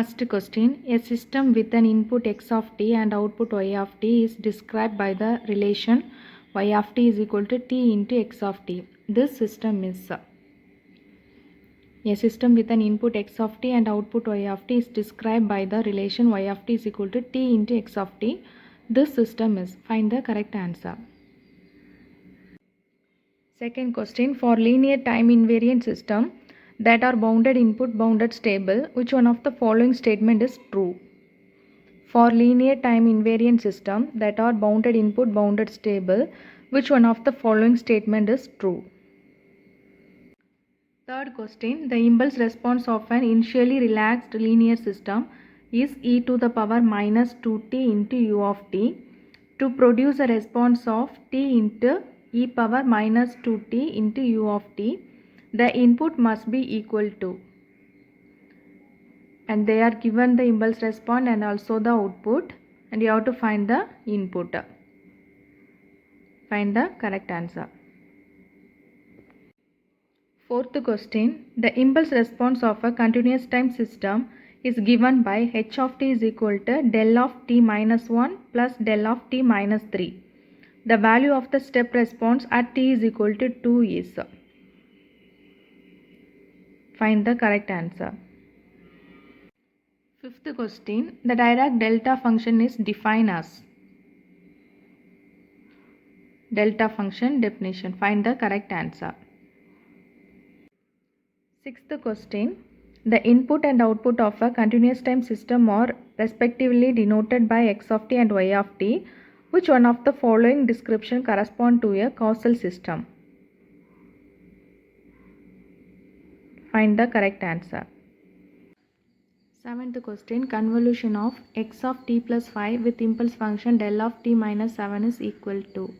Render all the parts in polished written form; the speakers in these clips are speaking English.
First question. A system with an input x of t and output y of t is described by the relation y of t is equal to t into x of t. This system is a system with an input x of t and output y of t is described by the relation y of t is equal to t into x of t. This system is. Find the correct answer. Second question. For linear time invariant system that are bounded input bounded stable, which one of the following statement is true? For linear time invariant system that are bounded input bounded stable, which one of the following statement is true? Third question. The impulse response of an initially relaxed linear system is e to the power minus 2t into u of t. To produce a response of t into e power minus 2t into u of t, the input must be equal to, and they are given the impulse response and also the output, and you have to find the input. Find the correct answer. Fourth question. The impulse response of a continuous time system is given by h of t is equal to del of t minus 1 plus del of t minus 3. The value of the step response at t is equal to 2 is. Find the correct answer. Fifth question. The Dirac delta function is defined as. Delta function definition. Find the correct answer. Sixth question. The input and output of a continuous time system are respectively denoted by x of t and y of t. Which one of the following description correspond to a causal system? Find the correct answer. Seventh question. Convolution of x of t plus 5 with impulse function del of t minus 7 is equal to.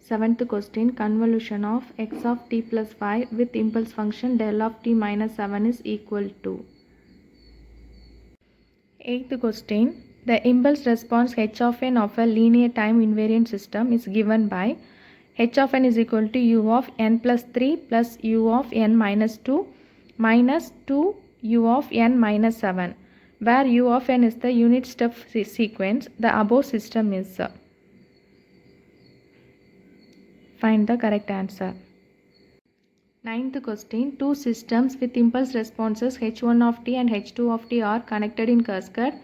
Seventh question. Convolution of x of t plus 5 with impulse function del of t minus 7 is equal to. Eighth question. The impulse response h of n of a linear time invariant system is given by h of n is equal to u of n plus 3 plus u of n minus 2 minus 2 u of n minus 7, where u of n is the unit step sequence. The above system is. Find the correct answer. Ninth question. Two systems with impulse responses h1 of t and h2 of t are connected in cascade.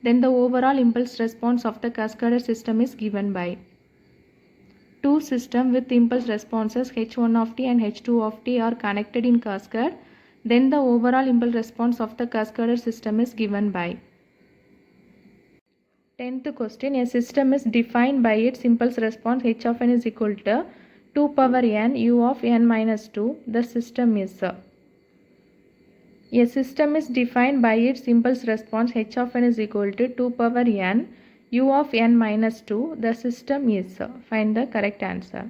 Then the overall impulse response of the cascaded system is given by. Two systems with impulse responses h1 of t and h2 of t are connected in cascade. Then the overall impulse response of the cascaded system is given by. 10th question. A system is defined by its impulse response h of n is equal to 2 power n u of n minus 2. The system is. A system is defined by its impulse response h of n is equal to 2 power n u of n minus 2. The system is. Find the correct answer.